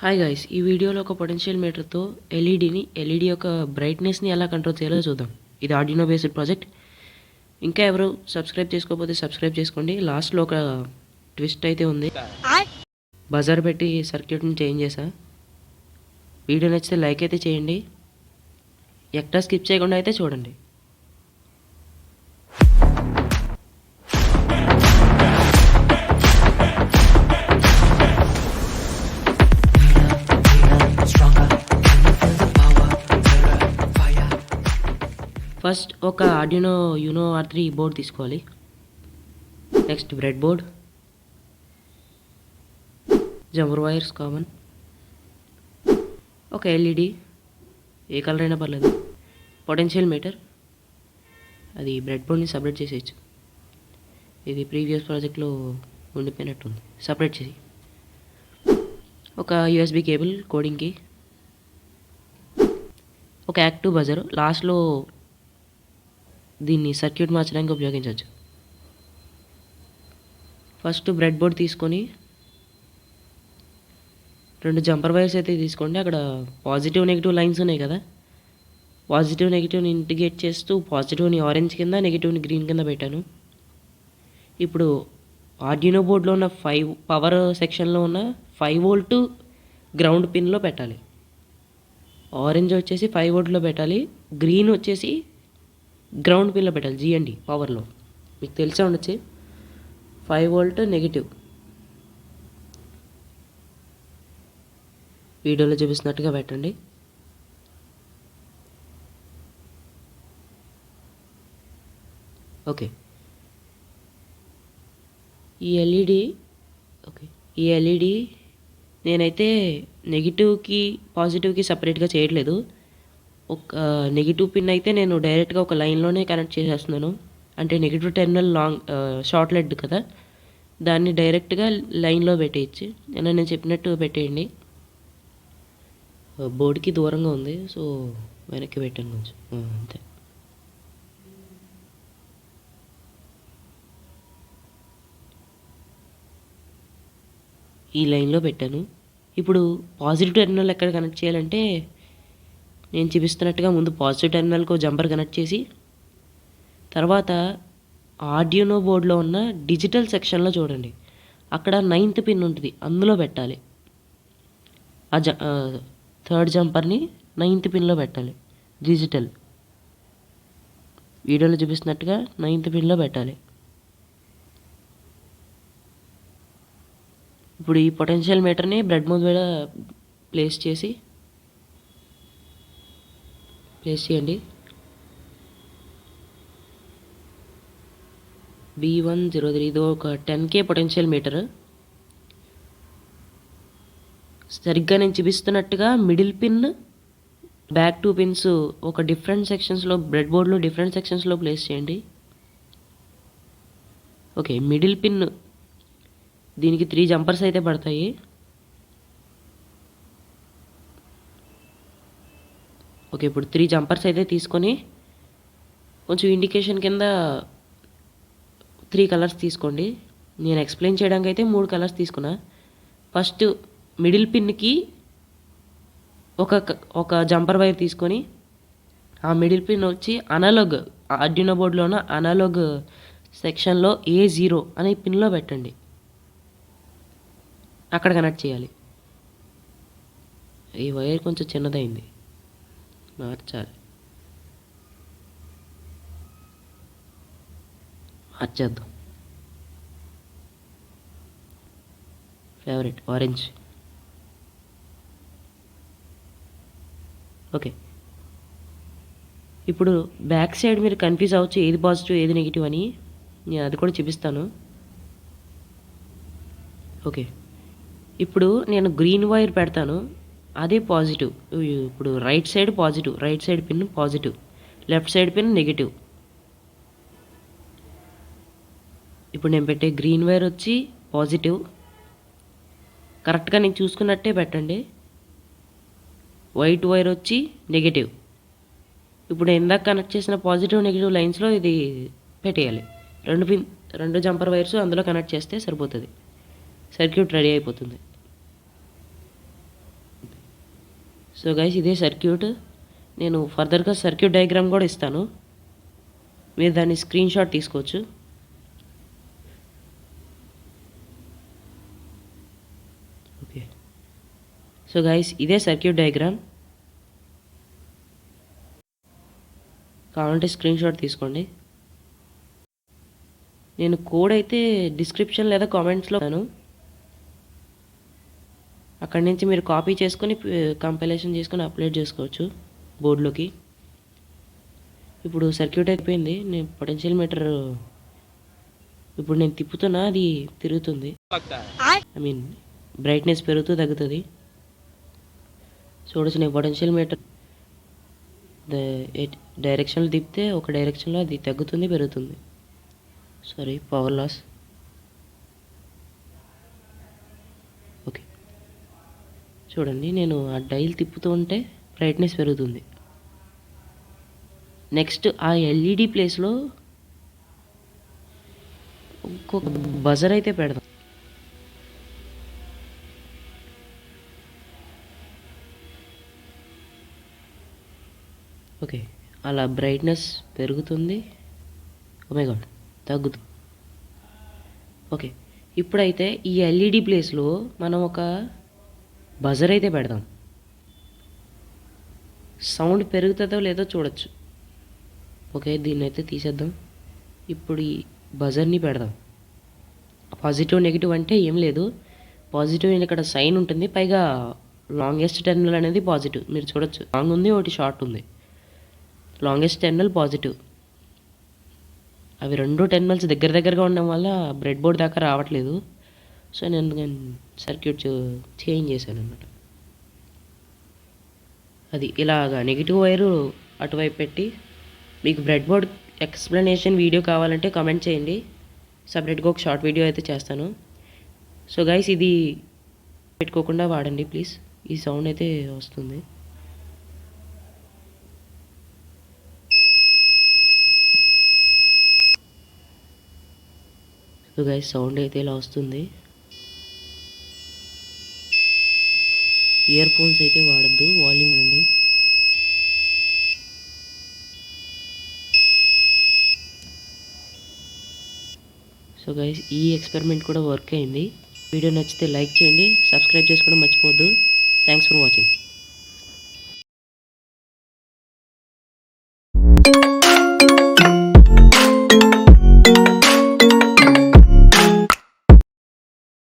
Hi guys, ఈ వీడియోలో ఒక పొటెన్షియల్ మీటర్తో ఎల్ఈడి యొక్క బ్రైట్నెస్ని ఎలా కంట్రోల్ చేయాలో చూద్దాం. ఇది ఆర్డినో బేస్డ్ ప్రాజెక్ట్. ఇంకా ఎవరు సబ్స్క్రైబ్ చేసుకోకపోతే సబ్స్క్రైబ్ చేసుకోండి. లాస్ట్లో ఒక ట్విస్ట్ అయితే ఉంది. బజార్ పెట్టి సర్క్యూట్ని చేంజ్ చేసా. వీడియో నచ్చితే లైక్ అయితే చేయండి, ఎక్కడ స్కిప్ చేయకుండా అయితే చూడండి. ఫస్ట్ ఒక ఆర్డినో యూనో R3 బోర్డ్ తీసుకోవాలి. Next bread board, jumper wires common, ఒక ఎల్ఈడి ఏ కలర్ అయినా పర్లేదు, పొటెన్షియల్ మీటర్. అది బ్రెడ్ బోర్డ్ని సపరేట్ చేసేయచ్చు. ఇది ప్రీవియస్ ప్రాజెక్ట్లో ఉండిపోయినట్టుంది, సపరేట్ చేసి. ఒక USB కేబుల్ కోడింగ్కి, ఒక యాక్టివ్ బజర్. లాస్ట్లో దీన్ని సర్క్యూట్ మార్చడానికి ఉపయోగించవచ్చు. ఫస్ట్ బ్రెడ్ బోర్డ్ తీసుకొని 2 జంపర్ వైర్స్ అయితే తీసుకోండి. అక్కడ పాజిటివ్ నెగిటివ్ లైన్స్ ఉన్నాయి కదా, పాజిటివ్ నెగిటివ్ని ఇంటిగ్రేట్ చేస్తూ పాజిటివ్ని ఆరెంజ్ కింద, నెగిటివ్ని గ్రీన్ కింద పెట్టాను. ఇప్పుడు ఆర్డినో బోర్డ్లో ఉన్న 5 పవర్ సెక్షన్లో ఉన్న 5 వోల్ట్ గ్రౌండ్ పిన్లో పెట్టాలి. ఆరెంజ్ వచ్చేసి 5 వోల్ట్లో పెట్టాలి, గ్రీన్ వచ్చేసి గ్రౌండ్ పిన్లో పెట్టాలి, GND పవర్లో. మీకు తెలిసే ఉండొచ్చు. 5 వోల్ట్ నెగిటివ్, వీడియోలో చూపిస్తున్నట్టుగా పెట్టండి. ఓకే, ఈ ఎల్ఈడి నేనైతే నెగిటివ్కి పాజిటివ్కి సపరేట్గా చేయట్లేదు. ఒక నెగిటివ్ పిన్ అయితే నేను డైరెక్ట్గా ఒక లైన్లోనే కనెక్ట్ చేసేస్తున్నాను. అంటే నెగిటివ్ టెర్మినల్ షార్ట్ లెడ్ కదా, దాన్ని డైరెక్ట్గా లైన్లో పెట్టేయచ్చు. నేను చెప్పినట్టు పెట్టేయండి. బోర్డుకి దూరంగా ఉంది, సో వెనక్కి పెట్టాను కొంచెం, అంతే. ఈ లైన్లో పెట్టాను. ఇప్పుడు పాజిటివ్ టెర్మినల్ ఎక్కడ కనెక్ట్ చేయాలంటే, నేను చూపిస్తున్నట్టుగా ముందు పాజిటివ్ టెర్మినల్కు జంపర్ కనెక్ట్ చేసి, తర్వాత ఆర్డినో బోర్డులో ఉన్న డిజిటల్ సెక్షన్లో చూడండి, అక్కడ 9th పిన్ ఉంటుంది, అందులో పెట్టాలి. ఆ థర్డ్ జంపర్ని 9th పిన్లో పెట్టాలి. డిజిటల్ వీడియోలో చూపిస్తున్నట్టుగా 9th పిన్లో పెట్టాలి. ఇప్పుడు ఈ పొటెన్షియల్ మీటర్ని బ్రెడ్ బోర్డ్ మీద ప్లేస్ చేయండి. B103, ఇది ఒక 10K పొటెన్షియల్ మీటర్. సరిగ్గా నేను చూపిస్తున్నట్టుగా మిడిల్ పిన్, బ్యాక్ 2 పిన్స్ ఒక డిఫరెంట్ సెక్షన్స్లో, బ్రెడ్ బోర్డ్లో డిఫరెంట్ సెక్షన్స్లో ప్లేస్ చేయండి. ఓకే, మిడిల్ పిన్ దీనికి 3 జంపర్స్ అయితే పడతాయి. ఓకే, ఇప్పుడు 3 జంపర్స్ అయితే తీసుకొని కొంచెం ఇండికేషన్ కింద 3 కలర్స్ తీసుకోండి. నేను ఎక్స్ప్లెయిన్ చేయడానికి అయితే 3 కలర్స్ తీసుకున్నా. ఫస్ట్ మిడిల్ పిన్కి ఒక జంపర్ వైర్ తీసుకొని, ఆ మిడిల్ పిన్ వచ్చి అనలాగ్, ఆర్డినో బోర్డులో ఉన్న అనలాగ్ సెక్షన్లో A0 అనే పిన్లో పెట్టండి. అక్కడ కనెక్ట్ చేయాలి. ఈ వైర్ కొంచెం చిన్నదైంది, మార్చేద్దాం. Favourite orange. ఓకే, ఇప్పుడు బ్యాక్ సైడ్ మీరు కన్ఫ్యూజ్ అవ్వచ్చు ఏది పాజిటివ్ ఏది నెగిటివ్ అని, నేను అది కూడా చూపిస్తాను. ఓకే, ఇప్పుడు నేను గ్రీన్ వైర్ పెడతాను, అదే పాజిటివ్. ఇప్పుడు right side positive, right side pin positive, left side pin negative. ఇప్పుడు నేను పెట్టే గ్రీన్ వైర్ వచ్చి పాజిటివ్, కరెక్ట్గా నేను చూసుకున్నట్టే పెట్టండి. వైట్ వైర్ వచ్చి నెగిటివ్. ఇప్పుడు ఇందాక కనెక్ట్ చేసిన పాజిటివ్ నెగిటివ్ లైన్స్లో ఇది పెట్టేయాలి. 2 జంపర్ వైర్స్ అందులో కనెక్ట్ చేస్తే సరిపోతుంది, సర్క్యూట్ రెడీ అయిపోతుంది. సో గైస్ ఇదే సర్క్యూట్. నేను ఫర్దర్గా సర్క్యూట్ డయాగ్రామ్ కూడా ఇస్తాను, మీరు దాన్ని స్క్రీన్ షాట్ తీసుకోవచ్చు. ఓకే, సో గైస్ ఇదే సర్క్యూట్ డయాగ్రామ్, కావాలంటే స్క్రీన్ షాట్ తీసుకోండి. నేను కోడ్ అయితే డిస్క్రిప్షన్ లేదా కామెంట్స్లో ఇస్తాను, అక్కడి నుంచి మీరు కాపీ చేసుకొని కంపైలేషన్ చేసుకొని అప్లోడ్ చేసుకోవచ్చు బోర్డులోకి. ఇప్పుడు సర్క్యూట్ అయిపోయింది. నేను పొటెన్షియల్ మీటర్ ఇప్పుడు నేను తిప్పుతున్నా, అది తిరుగుతుంది. ఐ మీన్ బ్రైట్నెస్ పెరుగుతూ తగ్గుతుంది. చూడొచ్చు, నేను పొటెన్షియల్ మీటర్ డైరెక్షన్లో తిప్పితే ఒక డైరెక్షన్లో అది తగ్గుతుంది, పెరుగుతుంది. Sorry, power loss. ఓకే, చూడండి, నేను ఆ డైల్ తిప్పుతూ ఉంటే బ్రైట్నెస్ పెరుగుతుంది. నెక్స్ట్ ఆ ఎల్ఈడి ప్లేస్లో ఇంకొక బజర్ అయితే పెడదాం. ఓకే, అలా బ్రైట్నెస్ పెరుగుతుంది, ఓ మై గాడ్ తగ్గుతుంది. ఓకే, ఇప్పుడైతే ఈ ఎల్ఈడి ప్లేస్లో మనం ఒక బజర్ అయితే పెడదాం. సౌండ్ పెరుగుతుందో లేదో చూడొచ్చు. ఓకే, దీన్ని అయితే తీసేద్దాం. ఇప్పుడు ఈ బజర్ని పెడదాం. పాజిటివ్ నెగిటివ్ అంటే ఏం లేదు, పాజిటివ్ ఇక్కడ సైన్ ఉంటుంది, పైగా లాంగెస్ట్ టెర్మినల్ అనేది పాజిటివ్. మీరు చూడొచ్చు, లాంగ్ ఉంది, ఒకటి షార్ట్ ఉంది. Longest terminal positive. అవి రెండు టెర్మినల్స్ దగ్గర దగ్గరగా ఉండడం వల్ల బ్రెడ్ బోర్డ్ దాకా రావట్లేదు. సో నేను సర్క్యూట్ చేంజ్ చేశాను అన్నమాట. అది ఇలాగా నెగిటివ్ వైరు అటువైపు పెట్టి, మీకు బ్రెడ్ బోర్డ్ ఎక్స్ప్లెనేషన్ వీడియో కావాలంటే కామెంట్ చేయండి, సపరేట్గా ఒక షార్ట్ వీడియో అయితే చేస్తాను. సో గైస్ ఇది పెట్టుకోకుండా వాడండి ప్లీజ్, ఈ సౌండ్ అయితే వస్తుంది. సో గైస్ సౌండ్ అయితే ఇలా వస్తుంది. ఇయర్ ఫోన్స్ అయితే వాడద్దు, వాల్యూమ్ అండి. సో గైస్ ఈ ఎక్స్పెరిమెంట్ కూడా వర్క్ అయింది. వీడియో నచ్చితే లైక్ చేయండి, సబ్స్క్రైబ్ చేసుకోవడం మర్చిపోవద్దు. Thanks for watching.